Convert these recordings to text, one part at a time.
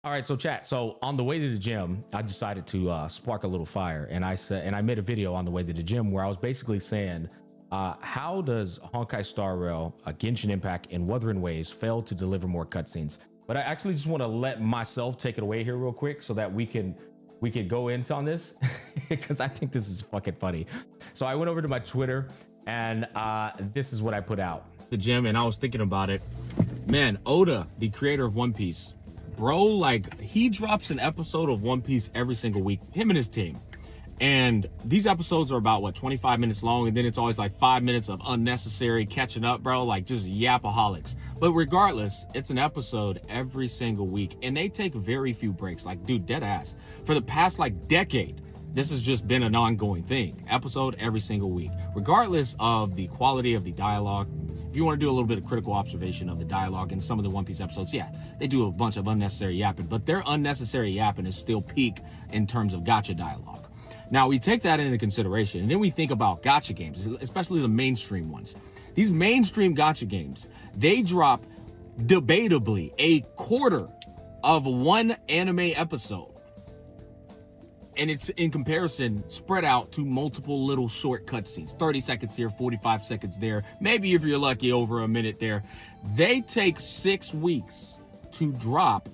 All right, so chat. So on the way to the gym, I decided to spark a little fire, and I made a video on the way to the gym where I was basically saying, how does Honkai Star Rail, Genshin Impact, and Wuthering Waves fail to deliver more cutscenes? But I actually just want to let myself take it away here real quick so that we can go into on this because I think this is fucking funny. So I went over to my Twitter and this is what I put out. The gym, and I was thinking about it. Man, Oda, the creator of One Piece, bro, like he drops an episode of One Piece every single week, him and his team. And these episodes are about what, 25 minutes long, and then it's always like 5 minutes of unnecessary catching up, bro, like just yapaholics. But regardless, it's an episode every single week, and they take very few breaks. Like, dude, dead ass. For the past like decade, this has just been an ongoing thing. Episode every single week, regardless of the quality of the dialogue. If you want to do a little bit of critical observation of the dialogue in some of the One Piece episodes, yeah, they do a bunch of unnecessary yapping, but their unnecessary yapping is still peak in terms of gacha dialogue. Now, we take that into consideration, and then we think about gacha games, especially the mainstream ones. These mainstream gacha games, they drop debatably a quarter of one anime episode. And it's in comparison spread out to multiple little short cutscenes, 30 seconds here, 45 seconds there, maybe if you're lucky over a minute there. They take 6 weeks to drop,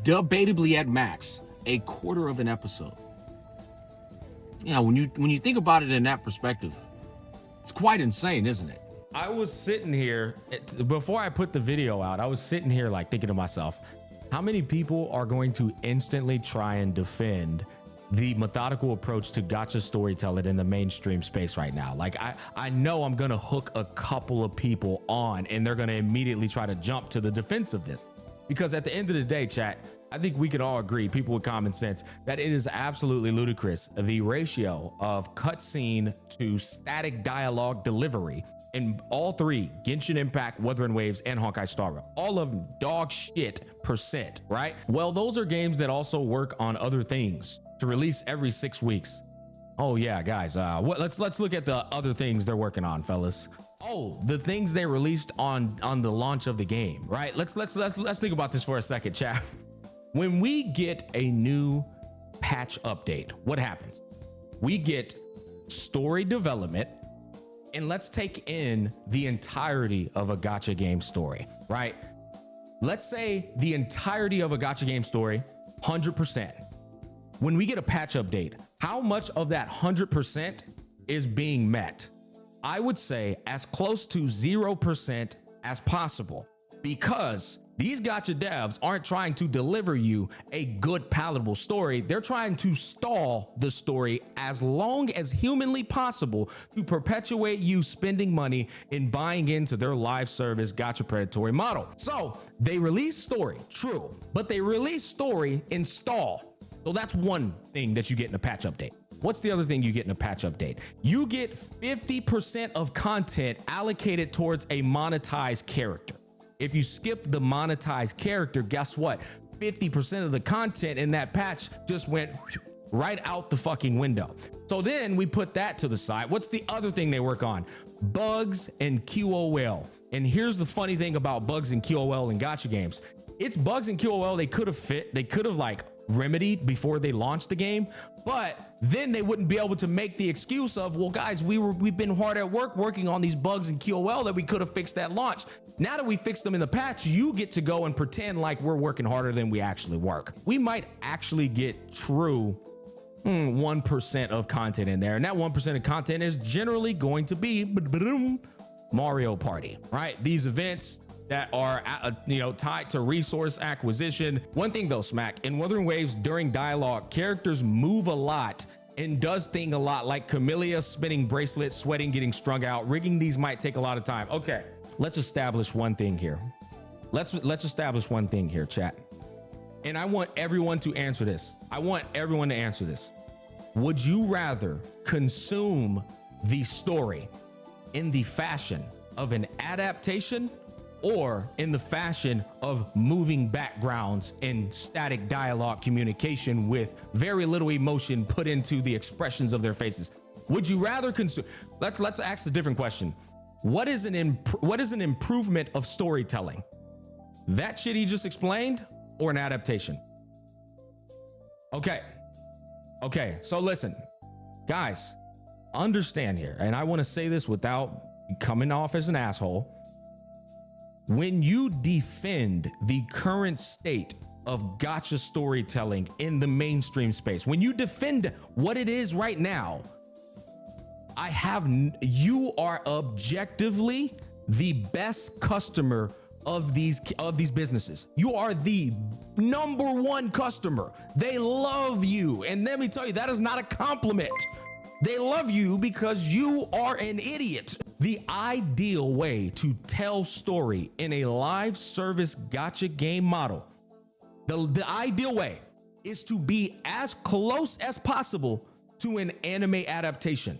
debatably at max, a quarter of an episode. Yeah, when you think about it in that perspective, it's quite insane, isn't it? I was sitting here, before I put the video out, I was sitting here like thinking to myself, how many people are going to instantly try and defend the methodical approach to gacha storytelling in the mainstream space right now? Like, I know I'm gonna hook a couple of people on and they're gonna immediately try to jump to the defense of this. Because at the end of the day, chat, I think we can all agree, people with common sense, that it is absolutely ludicrous, the ratio of cutscene to static dialogue delivery in all three, Genshin Impact, Wuthering Waves, and Honkai Star Rail. All of them dog shit %, right? Well, those are games that also work on other things to release every 6 weeks. Oh yeah, guys, let's look at the other things they're working on, fellas. Oh, the things they released on the launch of the game, right? Let's think about this for a second, chat. When we get a new patch update, what happens? We get story development, and let's take in the entirety of a gacha game story, right? Let's say the entirety of a gacha game story, 100%. When we get a patch update, how much of that 100% is being met? I would say as close to 0% as possible, because these gacha devs aren't trying to deliver you a good palatable story. They're trying to stall the story as long as humanly possible to perpetuate you spending money in buying into their live service gacha predatory model. So they release story, true, but they release story in stall. So that's one thing that you get in a patch update. What's the other thing you get in a patch update? You get 50% of content allocated towards a monetized character. If you skip the monetized character, guess what? 50% of the content in that patch just went right out the fucking window. So then we put that to the side. What's the other thing they work on? Bugs and QOL. And here's the funny thing about bugs and QOL in gacha games. It's bugs and QOL they could have like remedied before they launched the game, but then they wouldn't be able to make the excuse of, well, guys, we've been hard at work working on these bugs in QOL that we could have fixed at launch. Now that we fixed them in the patch, you get to go and pretend like we're working harder than we actually work. We might actually get true 1% of content in there, and that 1% of content is generally going to be Mario Party, right? These events that are tied to resource acquisition. One thing though, Smack, in Wuthering Waves during dialogue, characters move a lot and does thing a lot, like Camellia spinning bracelets, sweating, getting strung out. Rigging these might take a lot of time. Okay, let's establish one thing here. Let's establish one thing here, chat. And I want everyone to answer this. Would you rather consume the story in the fashion of an adaptation or in the fashion of moving backgrounds and static dialogue communication with very little emotion put into the expressions of their faces? Would you rather consume? Let's ask a different question. What is an improvement of storytelling? That shit he just explained, or an adaptation? Okay. Okay. So listen, guys, understand here. And I want to say this without coming off as an asshole. When you defend the current state of gacha storytelling in the mainstream space, when you defend what it is right now, you are objectively the best customer of these businesses. You are the number one customer. They love you. And let me tell you, that is not a compliment. They love you because you are an idiot. The ideal way to tell story in a live service gacha game model, the ideal way is to be as close as possible to an anime adaptation.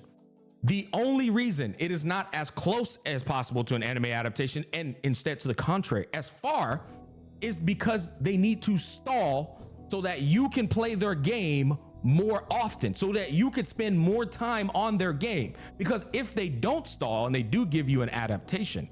The only reason it is not as close as possible to an anime adaptation, and instead to the contrary, as far, is because they need to stall so that you can play their game more often, so that you could spend more time on their game. Because if they don't stall and they do give you an adaptation,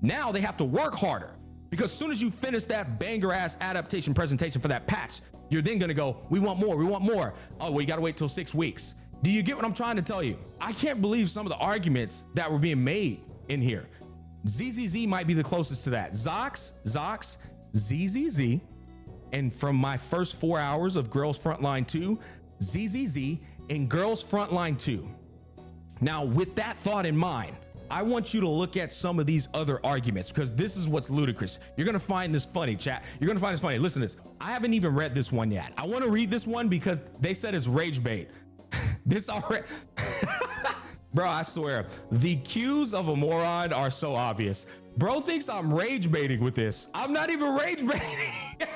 now they have to work harder. Because as soon as you finish that banger ass adaptation presentation for that patch, you're then gonna go, we want more, we want more. Oh, well, you gotta wait till 6 weeks. Do you get what I'm trying to tell you? I can't believe some of the arguments that were being made in here. ZZZ might be the closest to that. Zox, ZZZ, and from my first 4 hours of Girls Frontline 2, ZZZ and Girls Frontline 2. Now, with that thought in mind, I want you to look at some of these other arguments, because this is what's ludicrous. You're gonna find this funny, chat. You're gonna find this funny. Listen to this. I haven't even read this one yet. I wanna read this one because they said it's rage bait. This already, bro, I swear, the cues of a moron are so obvious. Bro thinks I'm rage baiting with this. I'm not even rage baiting.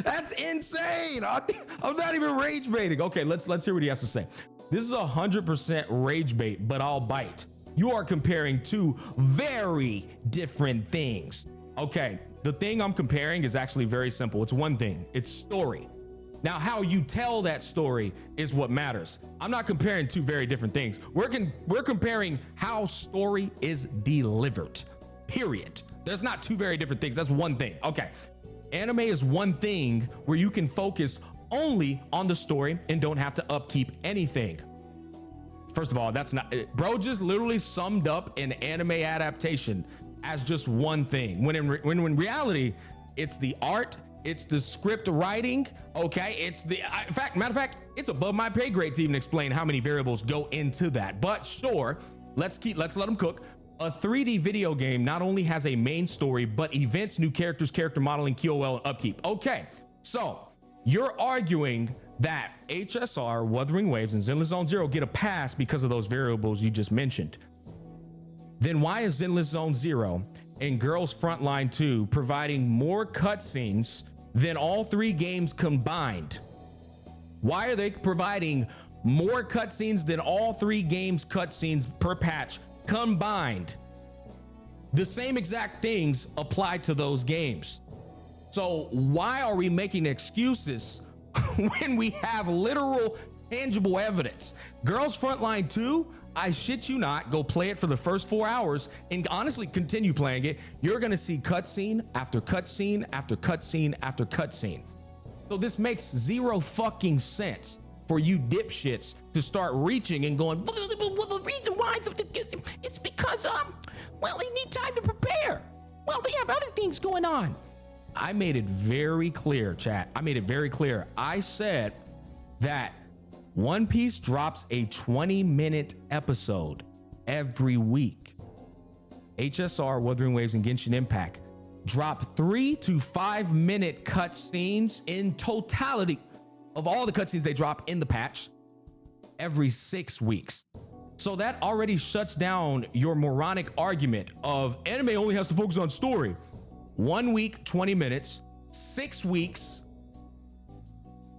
That's insane. I'm not even rage baiting. Okay, let's hear what he has to say. This is 100% rage bait, but I'll bite. You are comparing two very different things. Okay, the thing I'm comparing is actually very simple. It's one thing. It's story. Now, how you tell that story is what matters. I'm not comparing two very different things. We're comparing how story is delivered, period. There's not two very different things. That's one thing. Okay. Anime is one thing where you can focus only on the story and don't have to upkeep anything. First of all, that's not, bro just literally summed up an anime adaptation as just one thing. When in reality, it's the art, it's the script writing, okay? It's the, matter of fact, it's above my pay grade to even explain how many variables go into that. But sure, let's let them cook. A 3D video game not only has a main story, but events, new characters, character modeling, QOL, and upkeep. Okay, so you're arguing that HSR, Wuthering Waves, and Zenless Zone Zero get a pass because of those variables you just mentioned. Then why is Zenless Zone Zero and Girls Frontline 2 providing more cutscenes than all three games combined? Why are they providing more cutscenes than all three games cutscenes per patch combined? The same exact things apply to those games. So why are we making excuses when we have literal tangible evidence? Girls Frontline 2, I shit you not, go play it for the first 4 hours and honestly continue playing it. You're gonna see cutscene after cutscene after cutscene after cutscene. So this makes zero fucking sense for you dipshits to start reaching and going, well, the reason why, it's because, well, they need time to prepare. Well, they have other things going on. I made it very clear, chat. I made it very clear. I said that One Piece drops a 20-minute episode every week. HSR, Wuthering Waves, and Genshin Impact drop 3 to 5 minute cutscenes in totality of all the cutscenes they drop in the patch every 6 weeks. So that already shuts down your moronic argument of anime only has to focus on story. 1 week, 20 minutes, 6 weeks,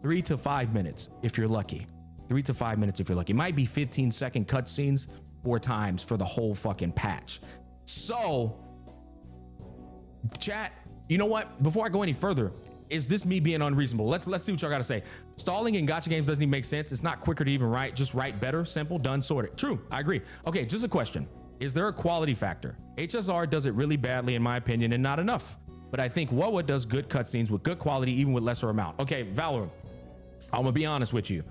3 to 5 minutes if you're lucky. 3 to 5 minutes if you're lucky. It might be 15-second cutscenes 4 times for the whole fucking patch. So, chat, you know what? Before I go any further, is this me being unreasonable? Let's see what y'all gotta say. Stalling in gacha games doesn't even make sense. It's not quicker to even write. Just write better, simple, done, sorted. True, I agree. Okay, just a question. Is there a quality factor? HSR does it really badly, in my opinion, and not enough. but I think WoWa does good cutscenes with good quality, even with lesser amount. Okay, Valorant, I'm gonna be honest with you.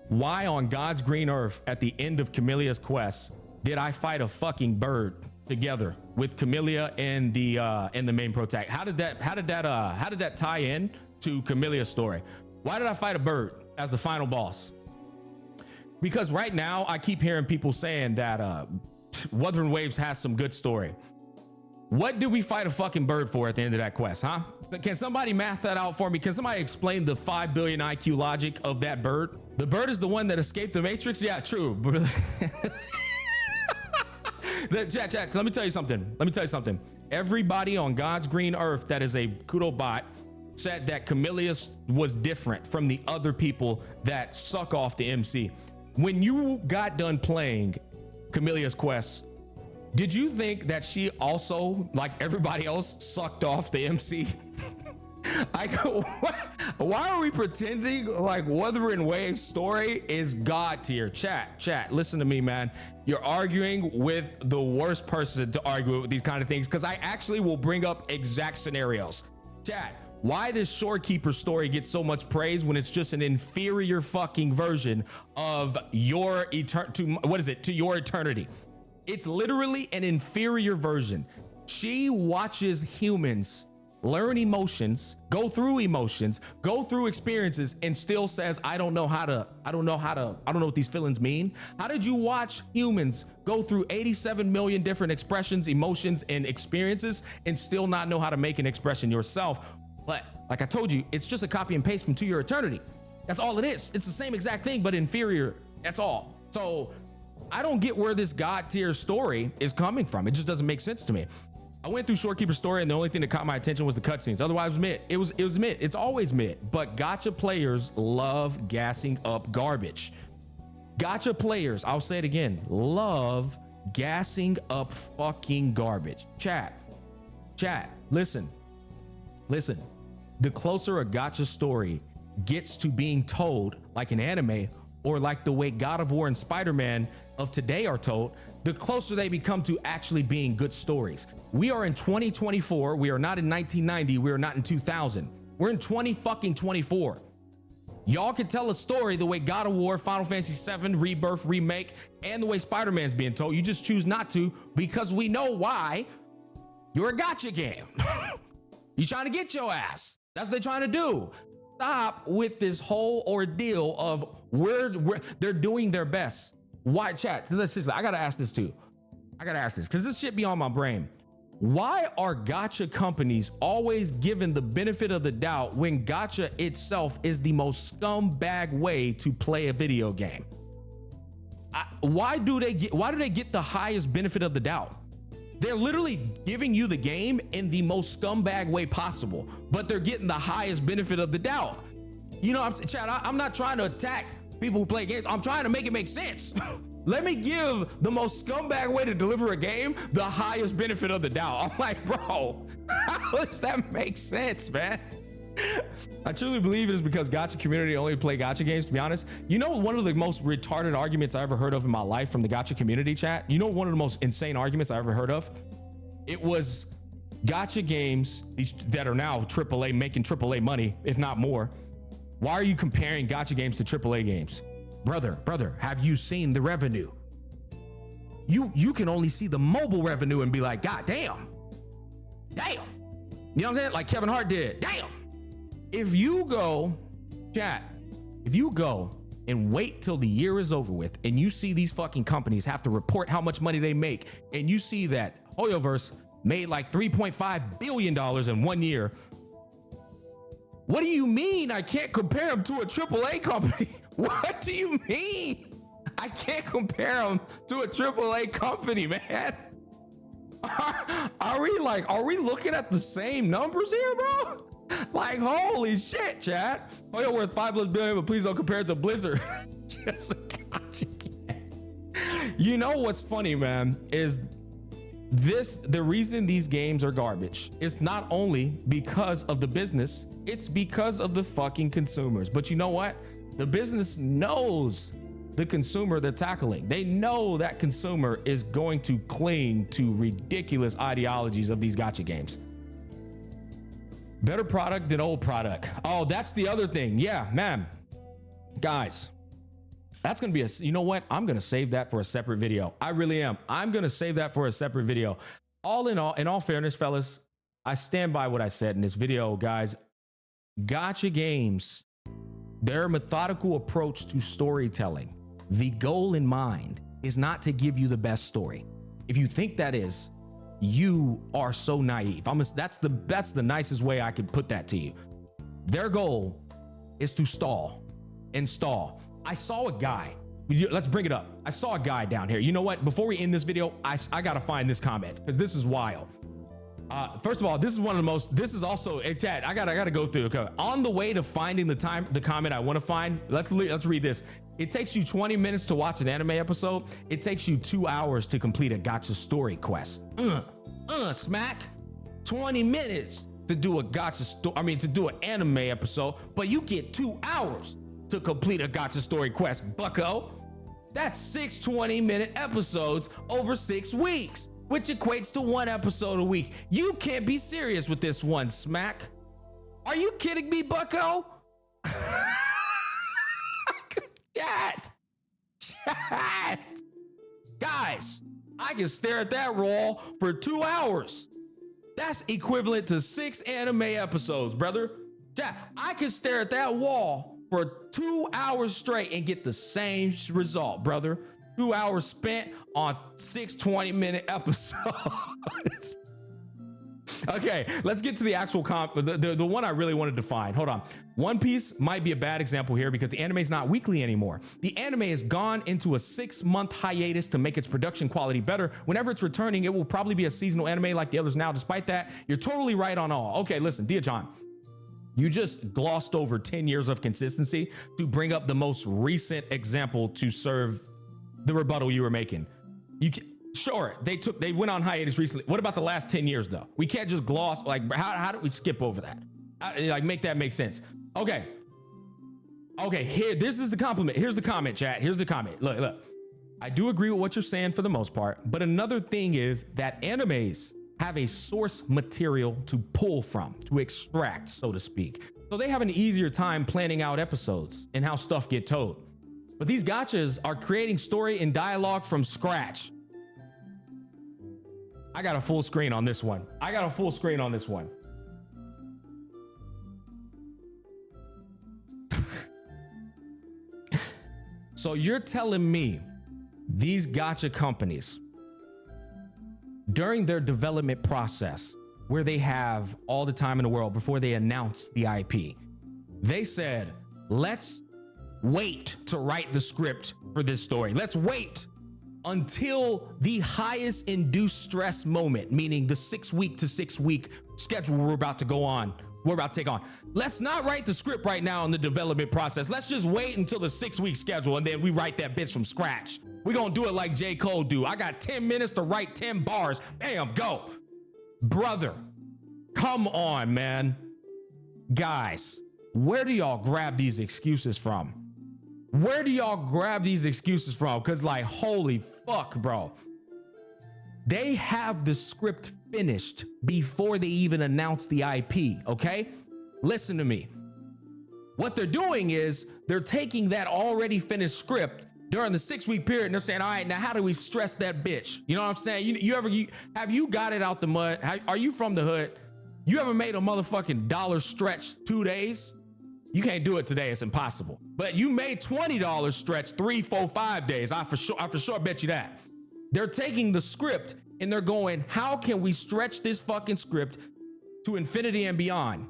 Why on God's green earth at the end of Camelia's quest did I fight a fucking bird together with Camellia and the main protagonist? How did that tie in to Camelia's story? Why did I fight a bird as the final boss? Because right now I keep hearing people saying that Wuthering Waves has some good story. What did we fight a fucking bird for at the end of that quest, huh? Can somebody math that out for me? Can somebody explain the 5 billion IQ logic of that bird? The bird is the one that escaped the Matrix? Yeah, true. Chat, let me tell you something. Everybody on God's green earth that is a Kudo bot said that Camellia was different from the other people that suck off the MC. When you got done playing Camelia's quest, did you think that she also, like everybody else, sucked off the MC? Why are we pretending like Wuthering Waves story is God tier? Chat, listen to me, man. You're arguing with the worst person to argue with these kind of things, because I actually will bring up exact scenarios. Chat, why does Shorekeeper story get so much praise when it's just an inferior fucking version of your to your eternity? It's literally an inferior version. She watches humans learn emotions, go through experiences, and still says, I don't know what these feelings mean. How did you watch humans go through 87 million different expressions, emotions, and experiences and still not know how to make an expression yourself? But like I told you, it's just a copy and paste from To Your Eternity. That's all it is. It's the same exact thing, but inferior. That's all. So I don't get where this God tier story is coming from. It just doesn't make sense to me. I went through Shorekeeper's story, and the only thing that caught my attention was the cutscenes. Otherwise, it was mid. It was mid. It's always mid. But gacha players love gassing up garbage. Gacha players, I'll say it again, love gassing up fucking garbage. Chat, listen. The closer a gacha story gets to being told like an anime, or like the way God of War and Spider-Man of today are told, the closer they become to actually being good stories. We are in 2024. We are not in 1990. We are not in 2000. We're in 2024. Y'all can tell a story the way God of War, Final Fantasy VII, Rebirth, Remake, and the way Spider-Man's being told. You just choose not to, because we know why. You're a gacha game. You trying to get your ass. That's what they're trying to do. Stop with this whole ordeal of where they're doing their best. Why, chat? I gotta ask this too. Because this shit be on my brain. Why are gacha companies always given the benefit of the doubt when gacha itself is the most scumbag way to play a video game? Why do they get the highest benefit of the doubt? They're literally giving you the game in the most scumbag way possible, but they're getting the highest benefit of the doubt. You know, I'm not trying to attack people who play games. I'm trying to make it make sense. Let me give the most scumbag way to deliver a game the highest benefit of the doubt. I'm like, bro, how does that make sense, man? I truly believe it is because gacha community only play gacha games, to be honest. You know, one of the most retarded arguments I ever heard of in my life from the gacha community, chat? You know, one of the most insane arguments I ever heard of? It was gacha games that are now AAA, making AAA money, if not more. Why are you comparing gacha games to AAA games? Brother, have you seen the revenue? You can only see the mobile revenue and be like, God damn. You know what I'm saying? Like Kevin Hart did. Damn. If you go and wait till the year is over with and you see these fucking companies have to report how much money they make, and you see that Hoyoverse made like $3.5 billion in 1 year, what do you mean I can't compare them to a AAA company? What do you mean I can't compare them to a AAA company, man? Are we looking at the same numbers here, bro? Like, holy shit, chat. Oh, you're worth $5 billion, but please don't compare it to Blizzard. Just a gotcha game. You know what's funny, man, is the reason these games are garbage is not only because of the business, it's because of the fucking consumers. But you know what? The business knows the consumer they're tackling. They know that consumer is going to cling to ridiculous ideologies of these gacha games. Better product than old product. Oh, that's the other thing. Yeah, man. Guys, that's going to be you know what? I'm going to save that for a separate video. I really am. I'm going to save that for a separate video. All in all fairness, fellas, I stand by what I said in this video, guys. Gacha games, their methodical approach to storytelling, the goal in mind is not to give you the best story. If you think that is, you are so naive. That's the nicest way I could put that to you. Their goal is to stall and stall. I saw a guy. Let's bring it up. I saw a guy down here. You know what? Before we end this video, I gotta find this comment because this is wild. First of all, this is one of the most. This is also a chat. I gotta go through. Okay. On the way to finding the comment I want to find. Let's read this. It takes you 20 minutes to watch an anime episode. It takes you 2 hours to complete a gacha story quest. Smack. 20 minutes to do a gacha story. I mean, to do an anime episode, but you get 2 hours to complete a gacha story quest, bucko. That's 6 20-minute episodes over 6 weeks, which equates to 1 episode a week. You can't be serious with this one, Smack. Are you kidding me, bucko? Chat. Guys, I can stare at that roll for 2 hours. That's equivalent to 6 anime episodes, brother. Chat, I can stare at that wall for 2 hours straight and get the same result, brother. 2 hours spent on 6 20-minute episodes. Okay, let's get to the actual the one I really wanted to find. Hold on. One Piece might be a bad example here because the anime is not weekly anymore. The anime has gone into a 6-month hiatus to make its production quality better. Whenever it's returning, it will probably be a seasonal anime like the others now. Despite that, you're totally right on all. Okay, listen, Dia John, you just glossed over 10 years of consistency to bring up the most recent example to serve the rebuttal you were making. Sure, they went on hiatus recently. What about the last 10 years though? We can't just gloss, like, how did we skip over that? Like, make that make sense. Okay, here, this is the compliment. Here's the comment, chat. Here's the comment. Look. I do agree with what you're saying for the most part, but another thing is that animes have a source material to pull from, to extract, so to speak. So they have an easier time planning out episodes and how stuff get told. But these gachas are creating story and dialogue from scratch. I got a full screen on this one. So you're telling me these gacha companies, during their development process, where they have all the time in the world before they announce the IP, they said, let's wait to write the script for this story. Let's wait until the highest induced stress moment, meaning the 6 week to 6 week schedule we're about to take on. Let's not write the script right now in the development process. Let's just wait until the 6 week schedule and then we write that bitch from scratch. We're gonna do it like J. Cole do. I got 10 minutes to write 10 bars. Bam, go. Brother, come on, man. Guys, where do y'all grab these excuses from? Because, like, holy fuck, bro. They have the script finished before they even announce the IP, okay? Listen to me. What they're doing is they're taking that already finished script during the 6 week period and they're saying, all right, now how do we stress that bitch? You know what I'm saying? Have you got it out the mud? Are you from the hood? You ever made a motherfucking dollar stretch 2 days? You can't do it today. It's impossible. But you made $20 stretch 3, 4, 5 days. I for sure bet you that. They're taking the script and they're going, how can we stretch this fucking script to infinity and beyond?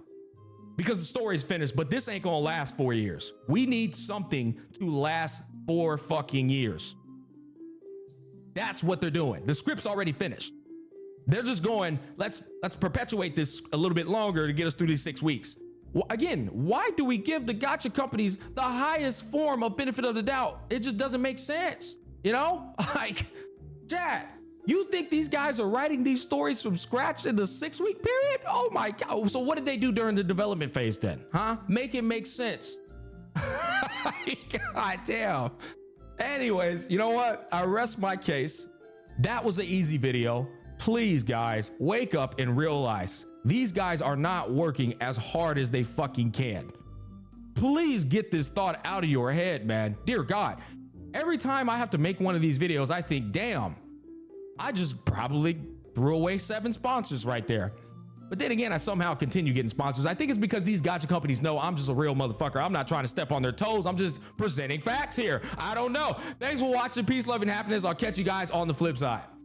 Because the story's finished, but this ain't gonna last 4 years. We need something to last 4 fucking years. That's what they're doing. The script's already finished. They're just going, let's perpetuate this a little bit longer to get us through these 6 weeks. Again, why do we give the gacha companies the highest form of benefit of the doubt? It just doesn't make sense, you know? Like, chat, you think these guys are writing these stories from scratch in the 6 week period? Oh my God. So what did they do during the development phase then? Huh? Make it make sense. God damn. Anyways, you know what? I rest my case. That was an easy video. Please, guys, wake up and realize these guys are not working as hard as they fucking can. Please get this thought out of your head, man. Dear God, every time I have to make one of these videos, I think, damn, I just probably threw away 7 sponsors right there. But then again, I somehow continue getting sponsors. I think it's because these gacha companies know I'm just a real motherfucker. I'm not trying to step on their toes. I'm just presenting facts here. I don't know. Thanks for watching. Peace, love, and happiness. I'll catch you guys on the flip side.